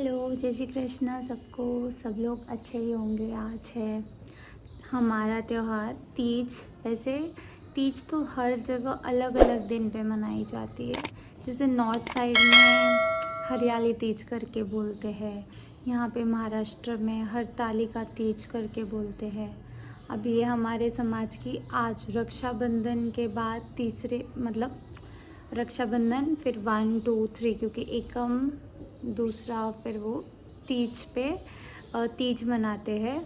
Hello, जय श्री कृष्णा सबको। सब लोग अच्छे ही होंगे। आज है हमारा त्यौहार तीज। वैसे तीज तो हर जगह अलग अलग दिन पे मनाई जाती है। जैसे नॉर्थ साइड में हरियाली तीज करके बोलते हैं, यहाँ पे महाराष्ट्र में हरतालिका तीज करके बोलते हैं। अब ये हमारे समाज की आज रक्षाबंधन के बाद तीसरे मतलब रक्षाबंधन, फिर 1 2 3 क्योंकि एकम दूसरा, फिर वो तीज पे तीज मनाते हैं।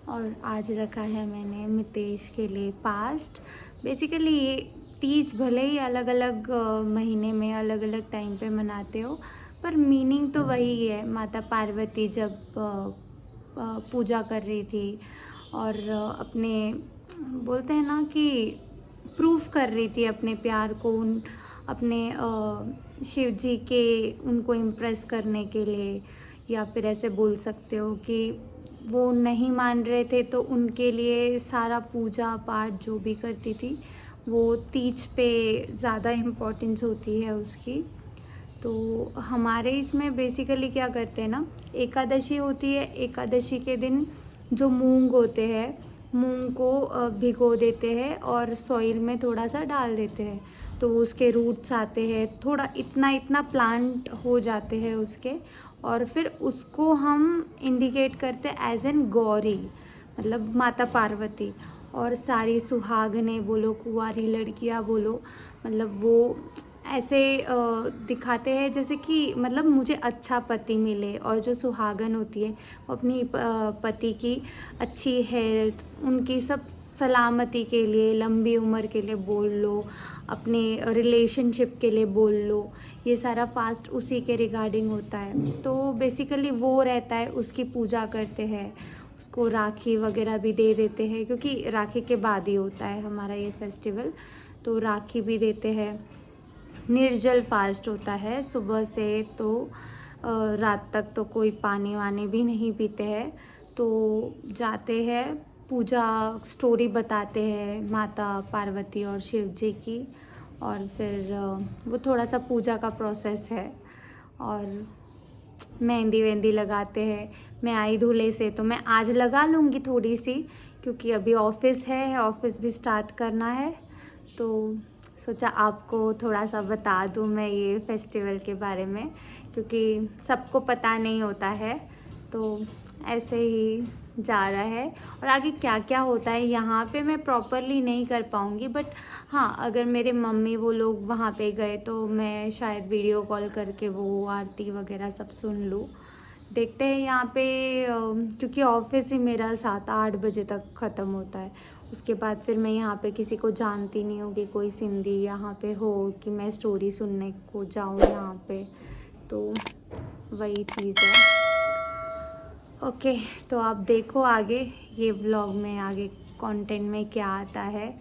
और आज रखा है मैंने मितेश के लिए फास्ट। बेसिकली ये तीज भले ही अलग अलग महीने में अलग अलग टाइम पे मनाते हो, पर मीनिंग तो वही है। माता पार्वती जब पूजा कर रही थी और अपने बोलते हैं ना कि प्रूफ कर रही थी अपने प्यार को अपने शिव जी के उनको इम्प्रेस करने के लिए, या फिर ऐसे बोल सकते हो कि वो नहीं मान रहे थे तो उनके लिए सारा पूजा पाठ जो भी करती थी वो तीज पे ज़्यादा इम्पोर्टेंस होती है उसकी। तो हमारे इसमें बेसिकली क्या करते हैं ना, एकादशी होती है। एकादशी के दिन जो मूंग होते हैं, मूंग को भिगो देते हैं और सॉइल में थोड़ा सा डाल देते हैं, तो उसके रूट्स आते हैं, थोड़ा इतना इतना प्लांट हो जाते हैं उसके। और फिर उसको हम इंडिकेट करते हैं एज एन गौरी, मतलब माता पार्वती। और सारी सुहागनें बोलो, कुंवारी लड़कियां बोलो, मतलब वो ऐसे दिखाते हैं जैसे कि मतलब मुझे अच्छा पति मिले। और जो सुहागन होती है वो अपनी पति की अच्छी हेल्थ, उनकी सब सलामती के लिए, लंबी उम्र के लिए बोल लो, अपने रिलेशनशिप के लिए बोल लो। ये सारा फास्ट उसी के रिगार्डिंग होता है। तो बेसिकली वो रहता है, उसकी पूजा करते हैं, उसको राखी वगैरह भी दे देते हैं, क्योंकि राखी के बाद ही होता है हमारा ये फेस्टिवल। तो राखी भी देते हैं। निर्जल फास्ट होता है सुबह से तो रात तक, तो कोई पानी वानी भी नहीं पीते हैं। तो जाते हैं, पूजा स्टोरी बताते हैं माता पार्वती और शिव जी की। और फिर वो थोड़ा सा पूजा का प्रोसेस है। और मेहंदी वेंदी लगाते हैं। मैं आई धुले से, तो मैं आज लगा लूँगी थोड़ी सी, क्योंकि अभी ऑफिस है, ऑफिस भी स्टार्ट करना है। तो सोचा आपको थोड़ा सा बता दूँ मैं ये फेस्टिवल के बारे में, क्योंकि सबको पता नहीं होता है। तो ऐसे ही जा रहा है। और आगे क्या क्या होता है यहाँ पे मैं प्रॉपरली नहीं कर पाऊँगी, बट हाँ, अगर मेरे मम्मी वो लोग वहाँ पे गए तो मैं शायद वीडियो कॉल करके वो आरती वगैरह सब सुन लूँ। देखते हैं यहाँ पे क्योंकि ऑफिस ही मेरा 7 8 बजे तक ख़त्म होता है। उसके बाद फिर मैं यहाँ पे किसी को जानती नहीं हूँ कि कोई सिंधी यहाँ पे हो कि मैं स्टोरी सुनने को जाऊँ यहाँ पे। तो वही चीज़ है। ओके, तो आप देखो आगे ये व्लॉग में, आगे कंटेंट में क्या आता है।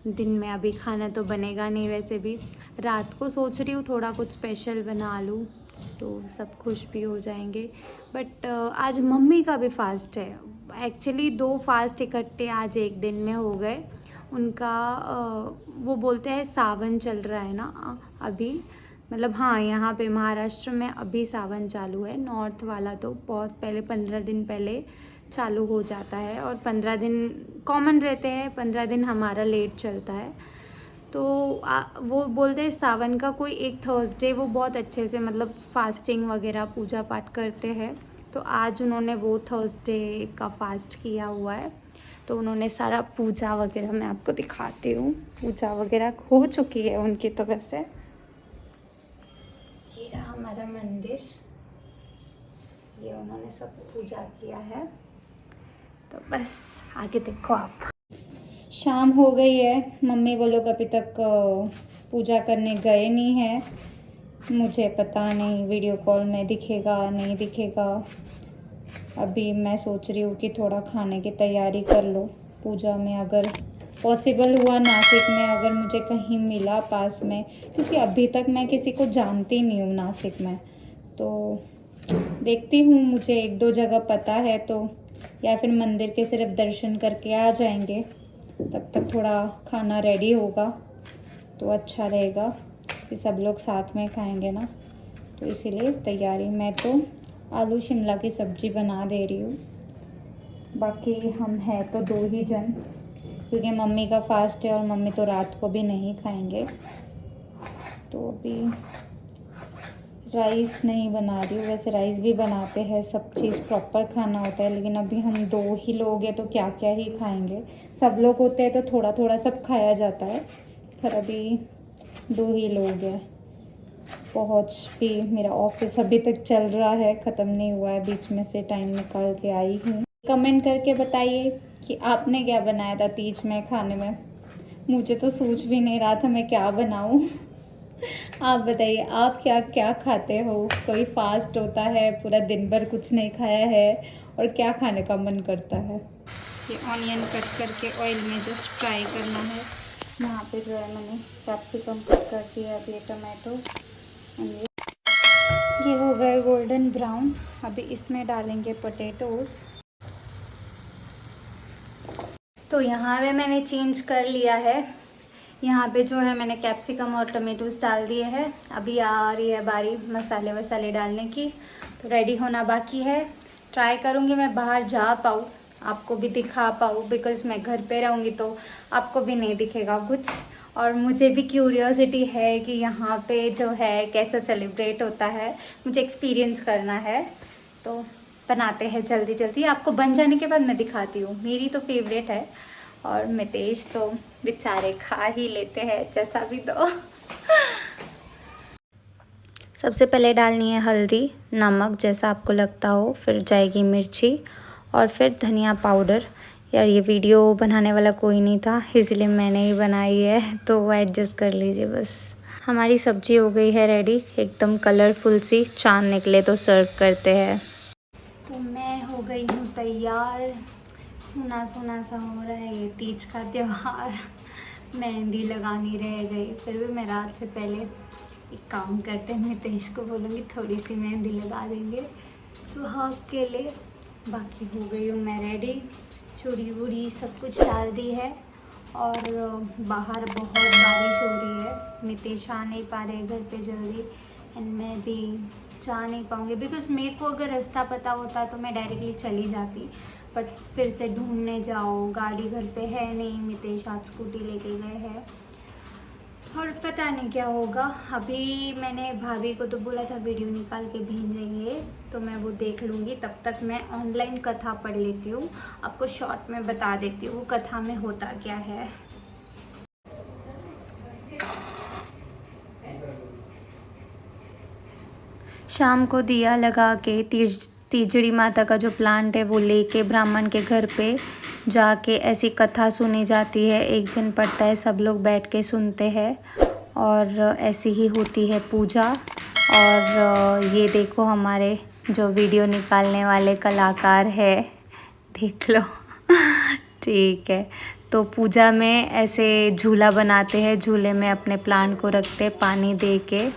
दिन में अभी खाना तो बनेगा नहीं, वैसे भी रात को सोच रही हूँ थोड़ा कुछ स्पेशल बना लूँ तो सब खुश भी हो जाएंगे। बट आज मम्मी का भी फास्ट है। एक्चुअली 2 फास्ट इकट्ठे आज एक दिन में हो गए उनका। वो बोलते हैं सावन चल रहा है ना अभी, मतलब हाँ, यहाँ पे महाराष्ट्र में अभी सावन चालू है। नॉर्थ वाला तो बहुत पहले 15 दिन पहले चालू हो जाता है, और 15 दिन कॉमन रहते हैं, 15 दिन हमारा लेट चलता है। तो वो बोलते हैं सावन का कोई एक थर्सडे वो बहुत अच्छे से मतलब फास्टिंग वगैरह पूजा पाठ करते हैं। तो आज उन्होंने वो थर्सडे का फास्ट किया हुआ है। तो उन्होंने सारा पूजा वगैरह, मैं आपको दिखाती हूँ, पूजा वगैरह हो चुकी है उनकी। तो वैसे ये रहा हमारा मंदिर, ये उन्होंने सब पूजा किया है। तो बस आगे देखो आप। शाम हो गई है, मम्मी वो लोग अभी तक पूजा करने गए नहीं हैं। मुझे पता नहीं वीडियो कॉल में दिखेगा नहीं दिखेगा। अभी मैं सोच रही हूँ कि थोड़ा खाने की तैयारी कर लो। पूजा में अगर पॉसिबल हुआ, नासिक में अगर मुझे कहीं मिला पास में, क्योंकि अभी तक मैं किसी को जानती नहीं हूँ नासिक में, तो देखती हूँ। मुझे 1 2 जगह पता है, तो या फिर मंदिर के सिर्फ दर्शन करके आ जाएंगे। तब तक थोड़ा खाना रेडी होगा तो अच्छा रहेगा कि सब लोग साथ में खाएंगे ना। तो इसीलिए तैयारी, मैं तो आलू शिमला की सब्ज़ी बना दे रही हूँ। बाकी हम हैं तो 2 ही जन, क्योंकि मम्मी का फास्ट है और मम्मी तो रात को भी नहीं खाएंगे। तो अभी राइस नहीं बना रही हूँ। वैसे राइस भी बनाते हैं, सब चीज़ प्रॉपर खाना होता है, लेकिन अभी हम 2 ही लोग हैं तो क्या क्या ही खाएंगे। सब लोग होते हैं तो थोड़ा थोड़ा सब खाया जाता है, पर अभी 2 ही लोग हैं। पहुँच भी मेरा ऑफिस अभी तक चल रहा है, ख़त्म नहीं हुआ है, बीच में से टाइम निकाल के आई हूँ। कमेंट करके बताइए कि आपने क्या बनाया था तीज में खाने में। मुझे तो सूझ भी नहीं रहा था मैं क्या बनाऊँ। आप बताइए आप क्या क्या खाते हो। कोई फास्ट होता है, पूरा दिन भर कुछ नहीं खाया है, और क्या खाने का मन करता है। ये ऑनियन कट करके ऑयल में जस्ट फ्राई करना है। यहाँ पे जो है मैंने कैप्सिकम कट कर दिया, अभी टमाटो, ये हो गए गोल्डन ब्राउन। अभी इसमें डालेंगे पोटैटोज। तो यहाँ पे मैंने चेंज कर लिया है। यहाँ पे जो है मैंने कैप्सिकम और टमेटोज डाल दिए हैं। अभी आ रही है बारी मसाले वसाले डालने की, तो रेडी होना बाकी है। ट्राई करूँगी मैं बाहर जा पाऊँ, आपको भी दिखा पाऊँ, बिकॉज़ मैं घर पे रहूँगी तो आपको भी नहीं दिखेगा कुछ। और मुझे भी क्यूरियोसिटी है कि यहाँ पे जो है कैसा सेलिब्रेट होता है, मुझे एक्सपीरियंस करना है। तो बनाते हैं जल्दी जल्दी, आपको बन जाने के बाद मैं दिखाती हूँ। मेरी तो फेवरेट है, और मितेश तो बेचारे खा ही लेते हैं जैसा भी दो। सबसे पहले डालनी है हल्दी, नमक जैसा आपको लगता हो, फिर जाएगी मिर्ची, और फिर धनिया पाउडर। यार ये वीडियो बनाने वाला कोई नहीं था, इसलिए मैंने ही बनाई है, तो वो एडजस्ट कर लीजिए बस। हमारी सब्जी हो गई है रेडी, एकदम कलरफुल सी, चांद निकले तो सर्व करते हैं। तो मैं हो गई हूँ तैयार। सुना सुना सा हो रहा है ये तीज का त्यौहार। मेहंदी लगानी रह गई, फिर भी मैं रात से पहले एक काम करते हैं, मितेश को बोलूँगी थोड़ी सी मेहंदी लगा देंगे सुहाग के लिए। बाकी हो गई हूँ मैं रेडी, चूड़ी वूड़ी सब कुछ डाल दी है, और बाहर बहुत बारिश हो रही है। मितेश आ नहीं पा रहे घर पे जल्दी, एंड मैं भी जा नहीं पाऊँगी, बिकॉज़ मेरे को अगर रास्ता पता होता तो मैं डायरेक्टली चली जाती, बट फिर से ढूंढने जाओ, गाड़ी घर पे है नहीं, मितेश आज स्कूटी लेके गए हैं, और पता नहीं क्या होगा। अभी मैंने भाभी को तो बोला था वीडियो निकाल के भेजेंगे, तो मैं वो देख लूँगी। तब तक मैं ऑनलाइन कथा पढ़ लेती हूँ, आपको शॉर्ट में बता देती हूँ वो कथा में होता क्या है। शाम को दिया लगा के तीजड़ी माता का जो प्लांट है वो लेके ब्राह्मण के घर पे जाके ऐसी कथा सुनी जाती है। एक जन पढ़ता है, सब लोग बैठ के सुनते हैं, और ऐसी ही होती है पूजा। और ये देखो हमारे जो वीडियो निकालने वाले कलाकार है, देख लो। ठीक है, तो पूजा में ऐसे झूला बनाते हैं, झूले में अपने प्लांट को रखते, पानी दे के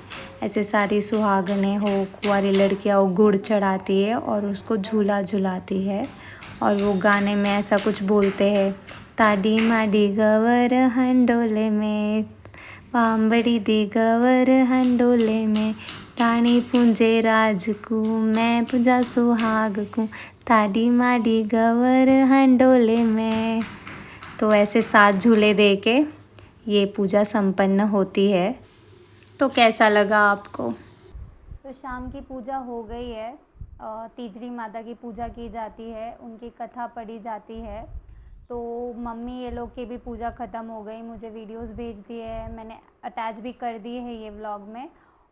ऐसे सारी सुहागने हो, कुंवारी लड़कियां हो, गुड़ चढ़ाती है और उसको झूला झुलाती है। और वो गाने में ऐसा कुछ बोलते हैं, ताडी माडी गवर हंडोले में, पांबड़ी दी गवर हंडोले में, रानी पूंजे राज को, मैं पूजा सुहाग को, ताडी माडी गवर हंडोले में। तो ऐसे 7 झूले दे के ये पूजा संपन्न होती है। तो कैसा लगा आपको? तो शाम की पूजा हो गई है, तीजड़ी माता की पूजा की जाती है, उनकी कथा पढ़ी जाती है। तो मम्मी ये लोग की भी पूजा ख़त्म हो गई, मुझे वीडियोस भेज दिए हैं, मैंने अटैच भी कर दिए हैं ये व्लॉग में।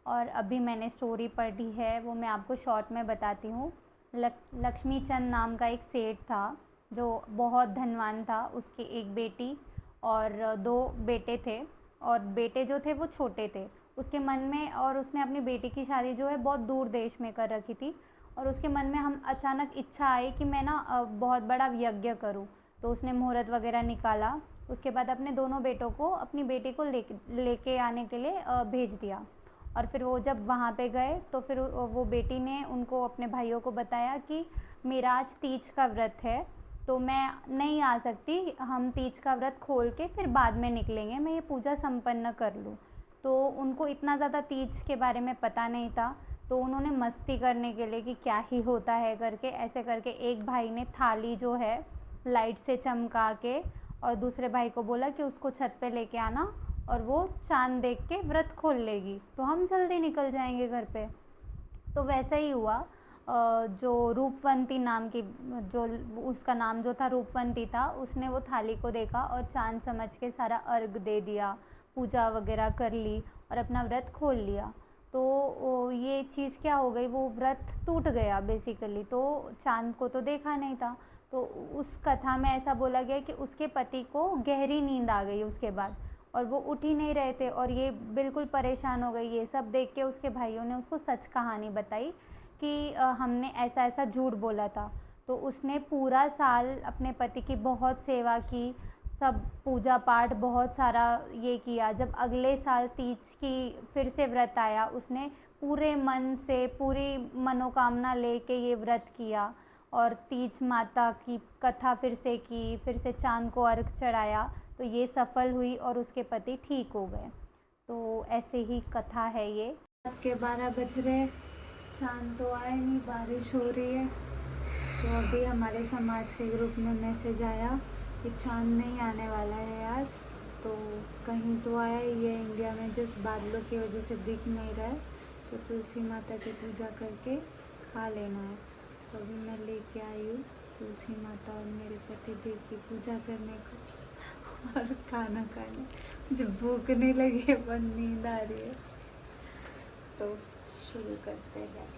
और अभी मैंने स्टोरी पढ़ी है, वो मैं आपको शॉर्ट में बताती हूँ। लक्ष्मी चंद नाम का एक सेठ था जो बहुत धनवान था, उसकी एक बेटी और 2 बेटे थे, और बेटे जो थे वो छोटे थे। उसके मन में, और उसने अपनी बेटी की शादी जो है बहुत दूर देश में कर रखी थी, और उसके मन में हम अचानक इच्छा आई कि मैं ना बहुत बड़ा यज्ञ करूं। तो उसने मुहूर्त वगैरह निकाला, उसके बाद अपने दोनों बेटों को अपनी बेटी को लेके आने के लिए भेज दिया। और फिर वो जब वहाँ पे गए तो फिर वो बेटी ने उनको, अपने भाइयों को बताया कि मेरा आज तीज का व्रत है, तो मैं नहीं आ सकती, हम तीज का व्रत खोल के फिर बाद में निकलेंगे, मैं ये पूजा संपन्न कर लूँ। तो उनको इतना ज़्यादा तीज के बारे में पता नहीं था, तो तो उन्होंने मस्ती करने के लिए कि क्या ही होता है करके ऐसे करके एक भाई ने थाली जो है लाइट से चमका के और दूसरे भाई को बोला कि उसको छत पे लेके आना और वो चाँद देख के व्रत खोल लेगी तो हम जल्दी निकल जाएंगे घर पे। तो वैसा ही हुआ। जो रूपवंती नाम की, जो उसका नाम जो था रूपवंती था, उसने वो थाली को देखा और चाँद समझ के सारा अर्घ दे दिया, पूजा वगैरह कर ली और अपना व्रत खोल लिया। तो ये चीज़ क्या हो गई, वो व्रत टूट गया बेसिकली। तो चाँद को तो देखा नहीं था। तो उस कथा में ऐसा बोला गया कि उसके पति को गहरी नींद आ गई उसके बाद और वो उठ ही नहीं रहे थे और ये बिल्कुल परेशान हो गई। ये सब देख के उसके भाइयों ने उसको सच कहानी बताई कि हमने ऐसा ऐसा झूठ बोला था। तो उसने पूरा साल अपने पति की बहुत सेवा की, सब पूजा पाठ बहुत सारा ये किया। जब अगले साल तीज की फिर से व्रत आया, उसने पूरे मन से पूरी मनोकामना लेके ये व्रत किया और तीज माता की कथा फिर से की, फिर से चाँद को अर्घ चढ़ाया। तो ये सफल हुई और उसके पति ठीक हो गए। तो ऐसे ही कथा है ये। रात के 12 बज रहे, चाँद तो आए नहीं, बारिश हो रही है। तो अभी हमारे समाज के ग्रुप में मैसेज आया कि चाँद नहीं आने वाला है आज। तो कहीं तो आया ही है इंडिया में, जिस बादलों की वजह से दिख नहीं रहा है। तो तुलसी माता की पूजा करके खा लेना है। तो अभी मैं लेके आई हूँ तुलसी माता और मेरे पति देव की पूजा करने को और खाना खाने। जब भूख नहीं लगी है पर नींद आ रही है, तो शुरू करते हैं।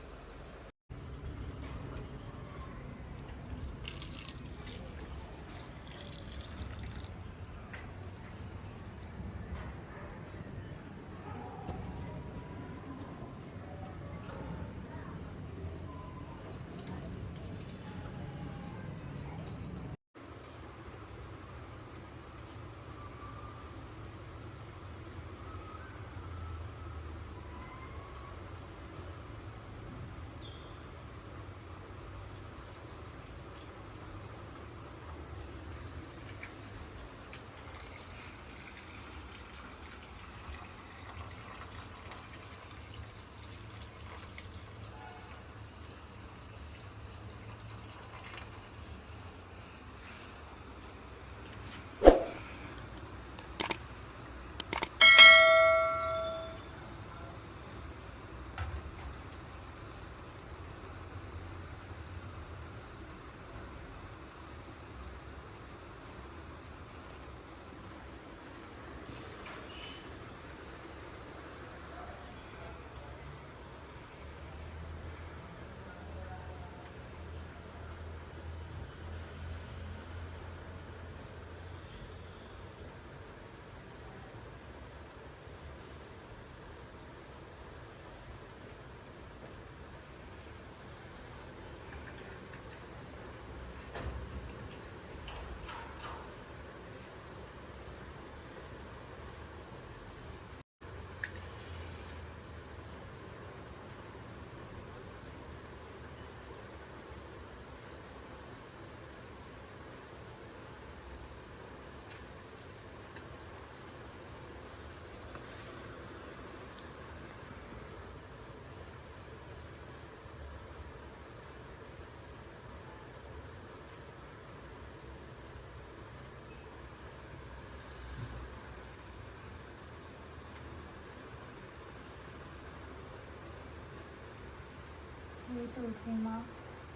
हे तुलसी माँ,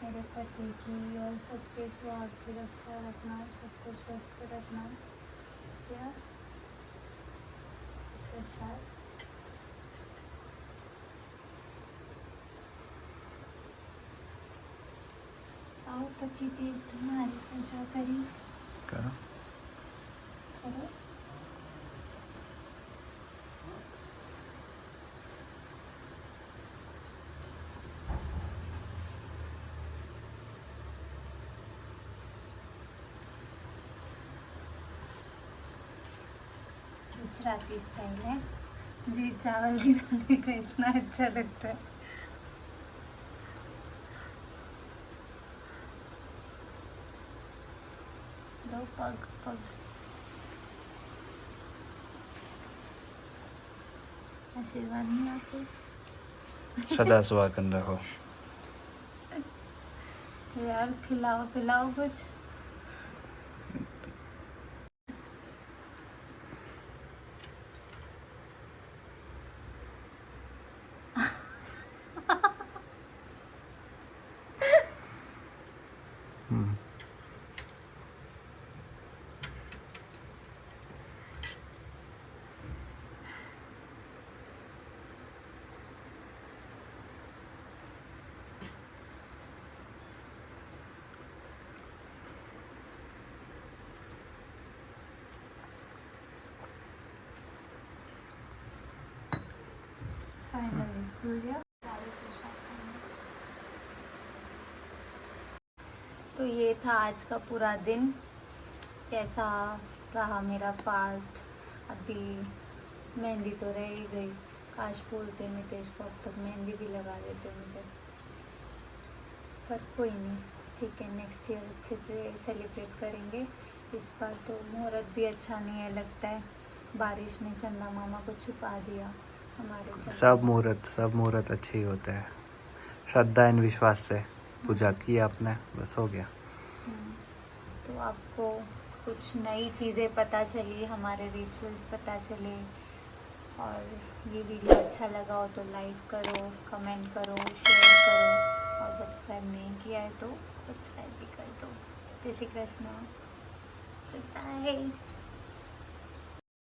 मेरे पति की और सबके स्वास्थ्य की रक्षा रखना, सबको स्वस्थ रखना। क्या प्रसाद आओ पति देव तुम्हारी पूजा करी करो। करो। गुजराती स्टाइल है जी, चावल गिराने का इतना अच्छा लगता है। दो पग पग आशीर्वाद नहीं आपको, सदा सुहागन रहो। यार खिलाओ पिलाओ कुछ। फाइनली खुल गया। तो ये था आज का पूरा दिन। कैसा रहा मेरा फास्ट। अभी मेहंदी तो रह ही गई। काश बोलते मितेश को अब तक मेहंदी भी लगा देते मुझे, पर कोई नहीं, ठीक है, नेक्स्ट ईयर अच्छे से सेलिब्रेट करेंगे। इस बार तो मुहूर्त भी अच्छा नहीं है लगता है। बारिश ने चंदा मामा को छुपा दिया हमारे। सब मुहूर्त अच्छे ही होते हैं। श्रद्धा एंड विश्वास से पूजा की आपने, बस हो गया। तो आपको कुछ नई चीज़ें पता चली, हमारे रिचुअल्स पता चले, और ये वीडियो अच्छा लगा हो तो लाइक करो, कमेंट करो, शेयर करो, और सब्सक्राइब नहीं किया है तो सब्सक्राइब भी कर दो। जय श्री कृष्ण। बाय।